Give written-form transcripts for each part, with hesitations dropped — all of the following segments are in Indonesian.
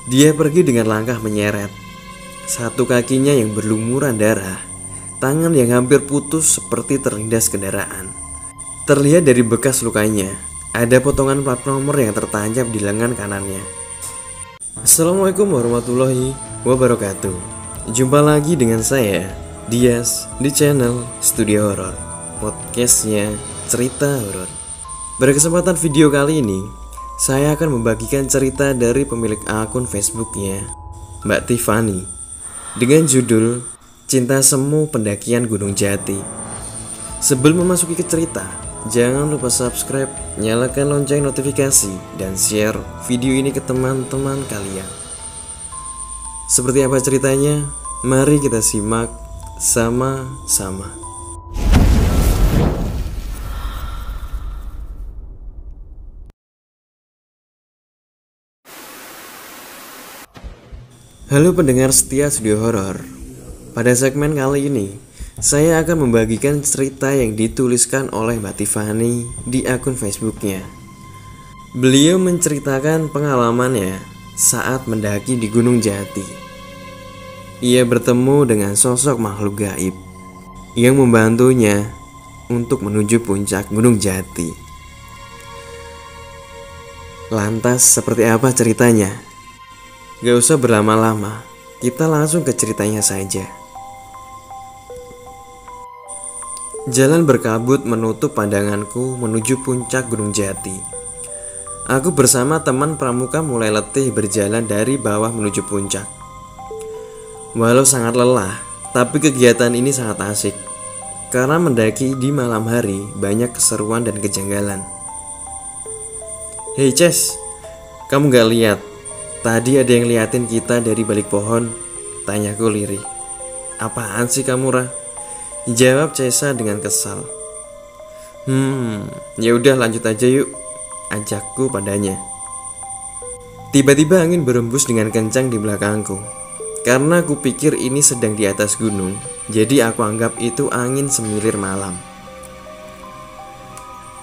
Dia pergi dengan langkah menyeret. Satu kakinya yang berlumuran darah, tangan yang hampir putus seperti terlindas kendaraan. Terlihat dari bekas lukanya, ada potongan plat nomor yang tertancap di lengan kanannya. Assalamualaikum warahmatullahi wabarakatuh. Jumpa lagi dengan saya, Dias, di channel Studio Horor, podcastnya cerita horor. Pada kesempatan video kali ini, saya akan membagikan cerita dari pemilik akun Facebooknya, Mbak Tiffany, dengan judul Cinta Semu Pendakian Gunung Jati. Sebelum memasuki ke cerita, jangan lupa subscribe, nyalakan lonceng notifikasi, dan share video ini ke teman-teman kalian. Seperti apa ceritanya? Mari kita simak sama-sama. Halo pendengar setia Studio Horor. Pada segmen kali ini, saya akan membagikan cerita yang dituliskan oleh Mbak Tiffany di akun Facebooknya. Beliau menceritakan pengalamannya saat mendaki di Gunung Jati. Ia bertemu dengan sosok makhluk gaib yang membantunya untuk menuju puncak Gunung Jati. Lantas seperti apa ceritanya? Gak usah berlama-lama, kita langsung ke ceritanya saja. Jalan berkabut menutup pandanganku menuju puncak Gunung Jati. Aku bersama teman pramuka mulai letih berjalan dari bawah menuju puncak. Walau sangat lelah, tapi kegiatan ini sangat asik. Karena mendaki di malam hari banyak keseruan dan kejanggalan. Hei Ces, kamu gak lihat? Tadi ada yang liatin kita dari balik pohon, tanyaku lirih. Apaan sih kamu, Rah? Jawab Cesa dengan kesal. Ya udah lanjut aja yuk, ajakku padanya. Tiba-tiba angin berembus dengan kencang di belakangku. Karena aku pikir ini sedang di atas gunung, jadi aku anggap itu angin semilir malam.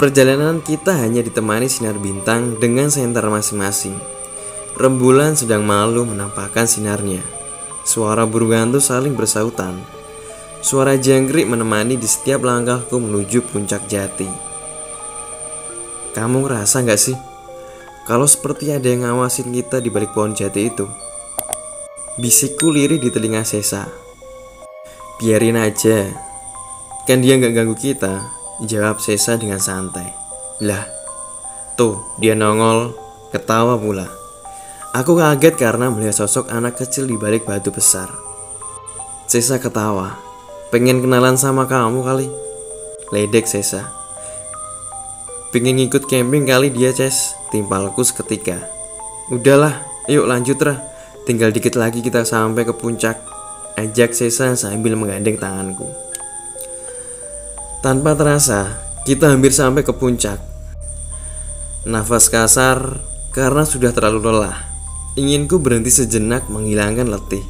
Perjalanan kita hanya ditemani sinar bintang dengan senter masing-masing. Rembulan sedang malu menampakkan sinarnya. Suara burung hantu saling bersautan. Suara jangkrik menemani di setiap langkahku menuju puncak Jati. Kamu ngerasa gak sih? Kalau seperti ada yang ngawasin kita di balik pohon jati itu? Bisikku lirih di telinga Sesa. Biarin aja, kan dia gak ganggu kita, jawab Sesa dengan santai. Lah, tuh dia nongol, ketawa pula. Aku kaget karena melihat sosok anak kecil di balik batu besar. Sesa ketawa. Pengen kenalan sama kamu kali, ledek Sesa. Pengen ngikut camping kali dia, Ces, timpalku seketika. Udahlah, yuk lanjut Rah. Tinggal dikit lagi kita sampai ke puncak, ajak Sesa sambil menggandeng tanganku. Tanpa terasa, kita hampir sampai ke puncak. Nafas kasar karena sudah terlalu lelah. Inginku berhenti sejenak menghilangkan letih.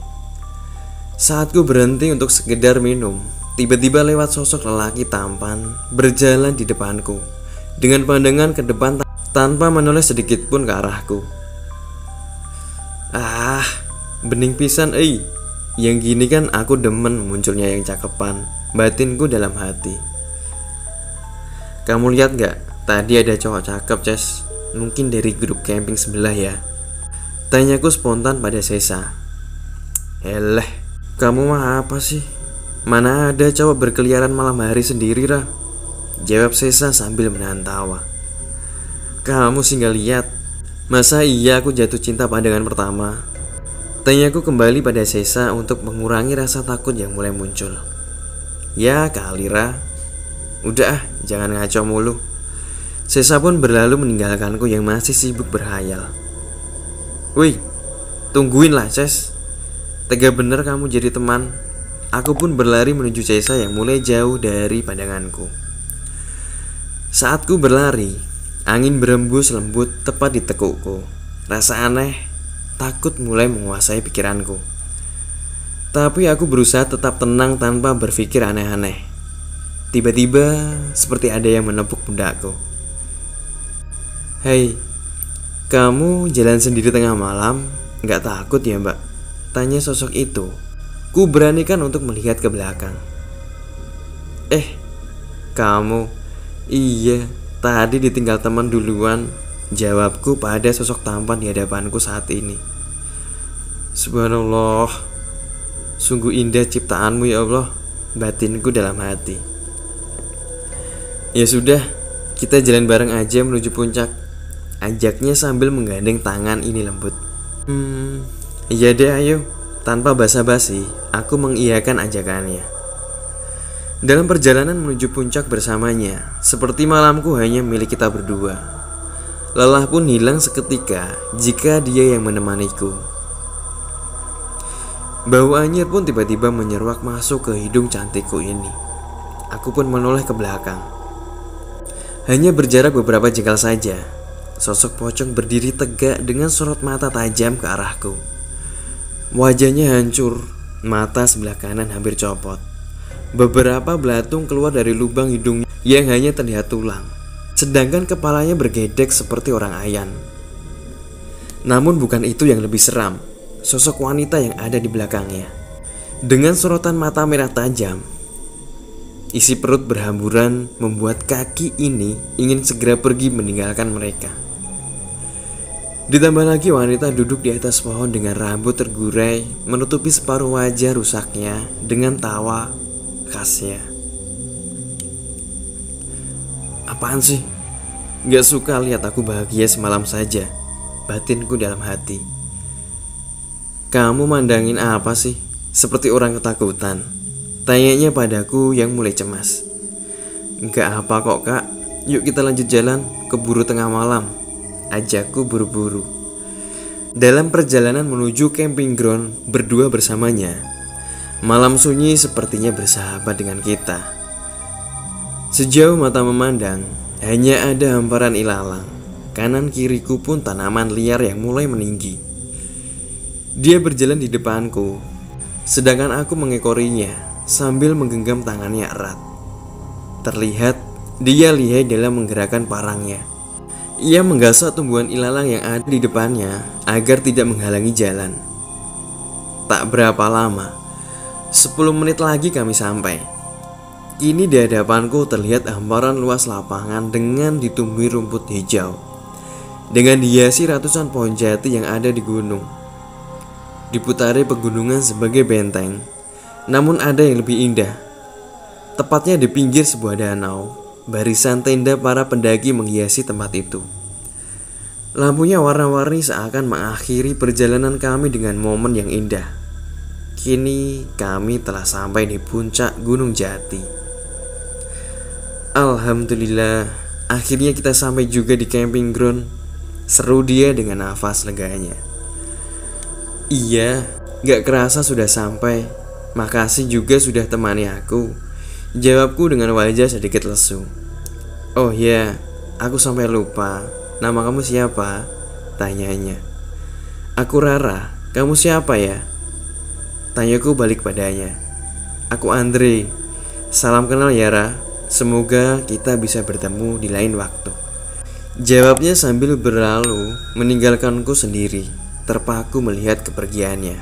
Saat ku berhenti untuk sekedar minum, tiba-tiba lewat sosok lelaki tampan berjalan di depanku dengan pandangan ke depan tanpa menoleh sedikit pun ke arahku. Bening pisan yang gini kan aku demen munculnya yang cakepan, batinku dalam hati. Kamu lihat gak? Tadi ada cowok cakep, Ces. Mungkin dari grup camping sebelah ya, tanyaku spontan pada Sesa. Eleh, kamu mah apa sih? Mana ada cowok berkeliaran malam hari sendiri, Rah? Jawab Sesa sambil menahan tawa. Kamu sih gak lihat? Masa iya aku jatuh cinta pandangan pertama? Tanyaku kembali pada Sesa untuk mengurangi rasa takut yang mulai muncul. Ya kali, Rah. Udah jangan ngaco mulu. Sesa pun berlalu meninggalkanku yang masih sibuk berhayal. Wih, tungguin lah Ces. Tega bener kamu jadi teman. Aku pun berlari menuju Cesa yang mulai jauh dari pandanganku. Saat ku berlari, angin berembus lembut tepat di tekukku. Rasa aneh, takut mulai menguasai pikiranku. Tapi aku berusaha tetap tenang tanpa berpikir aneh-aneh. Tiba-tiba seperti ada yang menepuk pundakku. Hei, kamu jalan sendiri tengah malam, Nggak takut ya mbak? Tanya sosok itu. Ku beranikan untuk melihat ke belakang. Kamu? Iya, tadi ditinggal teman duluan, jawabku pada sosok tampan di hadapanku saat ini. Subhanallah, sungguh indah ciptaanmu ya Allah, batinku dalam hati. Ya sudah, kita jalan bareng aja menuju puncak, ajaknya sambil menggandeng tangan ini lembut. Iya deh ayo. Tanpa basa-basi, aku mengiyakan ajakannya. Dalam perjalanan menuju puncak bersamanya, seperti malamku hanya milik kita berdua. Lelah pun hilang seketika jika dia yang menemaniku. Bau anyir pun tiba-tiba menyeruak masuk ke hidung cantikku ini. Aku pun menoleh ke belakang. Hanya berjarak beberapa jengkal saja, sosok pocong berdiri tegak dengan sorot mata tajam ke arahku. Wajahnya hancur, mata sebelah kanan hampir copot. Beberapa belatung keluar dari lubang hidungnya yang hanya terlihat tulang, sedangkan kepalanya bergedek seperti orang ayan. Namun bukan itu yang lebih seram, sosok wanita yang ada di belakangnya. Dengan sorotan mata merah tajam, isi perut berhamburan membuat kaki ini ingin segera pergi meninggalkan mereka. Ditambah lagi wanita duduk di atas pohon dengan rambut tergurai menutupi separuh wajah rusaknya dengan tawa khasnya. Apaan sih? Gak suka lihat aku bahagia semalam saja, batinku dalam hati. Kamu mandangin apa sih? Seperti orang ketakutan, tanyanya padaku yang mulai cemas. Enggak apa kok kak, yuk kita lanjut jalan, keburu tengah malam, ajakku buru-buru. Dalam perjalanan menuju camping ground berdua bersamanya, malam sunyi sepertinya bersahabat dengan kita. Sejauh mata memandang, hanya ada hamparan ilalang. Kanan kiriku pun tanaman liar yang mulai meninggi. Dia berjalan di depanku, sedangkan aku mengekorinya sambil menggenggam tangannya erat. Terlihat dia lihai dalam menggerakkan parangnya. Ia menggasak tumbuhan ilalang yang ada di depannya agar tidak menghalangi jalan. Tak berapa lama, 10 menit lagi kami sampai. Kini di hadapanku terlihat hamparan luas lapangan dengan ditumbuhi rumput hijau, dengan dihiasi ratusan pohon jati yang ada di gunung. Diputari pegunungan sebagai benteng, namun ada yang lebih indah. Tepatnya di pinggir sebuah danau, barisan tenda para pendaki menghiasi tempat itu. Lampunya warna-warni seakan mengakhiri perjalanan kami dengan momen yang indah. Kini kami telah sampai di puncak Gunung Jati. Alhamdulillah, akhirnya kita sampai juga di camping ground, seru dia dengan nafas leganya. Iya, gak kerasa sudah sampai. Makasih juga sudah temani aku, jawabku dengan wajah sedikit lesu. Oh ya, aku sampai lupa. Nama kamu siapa? Tanyanya. Aku Rara, kamu siapa ya? Tanyaku balik padanya. Aku Andre. Salam kenal ya Ra. Semoga kita bisa bertemu di lain waktu, jawabnya sambil berlalu meninggalkanku sendiri, terpaku melihat kepergiannya.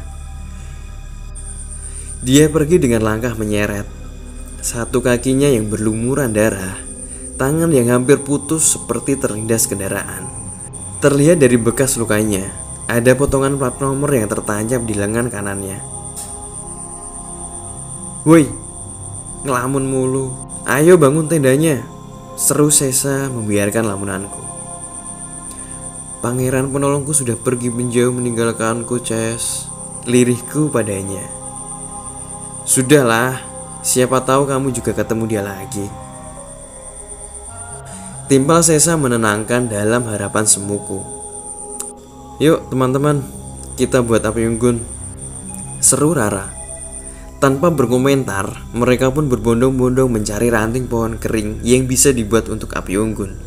Dia pergi dengan langkah menyeret, satu kakinya yang berlumuran darah, tangan yang hampir putus seperti terlindas kendaraan. Terlihat dari bekas lukanya, ada potongan plat nomor yang tertancap di lengan kanannya. Woi, ngelamun mulu, ayo bangun tendanya, seru Sesa membiarkan lamunanku. Pangeran penolongku sudah pergi menjauh meninggalkanku, Ces, lirihku padanya. Sudahlah, siapa tahu kamu juga ketemu dia lagi. Timpal Sesa menenangkan dalam harapan semuku. Yuk teman-teman, kita buat api unggun, seru Rara. Tanpa berkomentar, mereka pun berbondong-bondong mencari ranting pohon kering yang bisa dibuat untuk api unggun.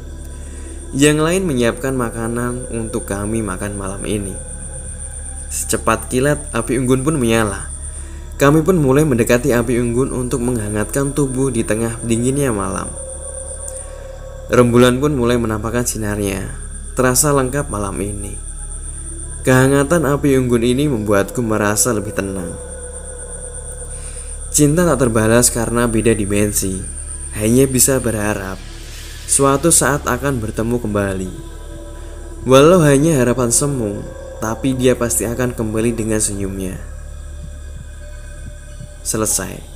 Yang lain menyiapkan makanan untuk kami makan malam ini. Secepat kilat api unggun pun menyala. Kami pun mulai mendekati api unggun untuk menghangatkan tubuh di tengah dinginnya malam. Rembulan pun mulai menampakkan sinarnya, terasa lengkap malam ini. Kehangatan api unggun ini membuatku merasa lebih tenang. Cinta tak terbalas karena beda dimensi. Hanya bisa berharap suatu saat akan bertemu kembali. Walau hanya harapan semu, tapi dia pasti akan kembali dengan senyumnya. Selesai.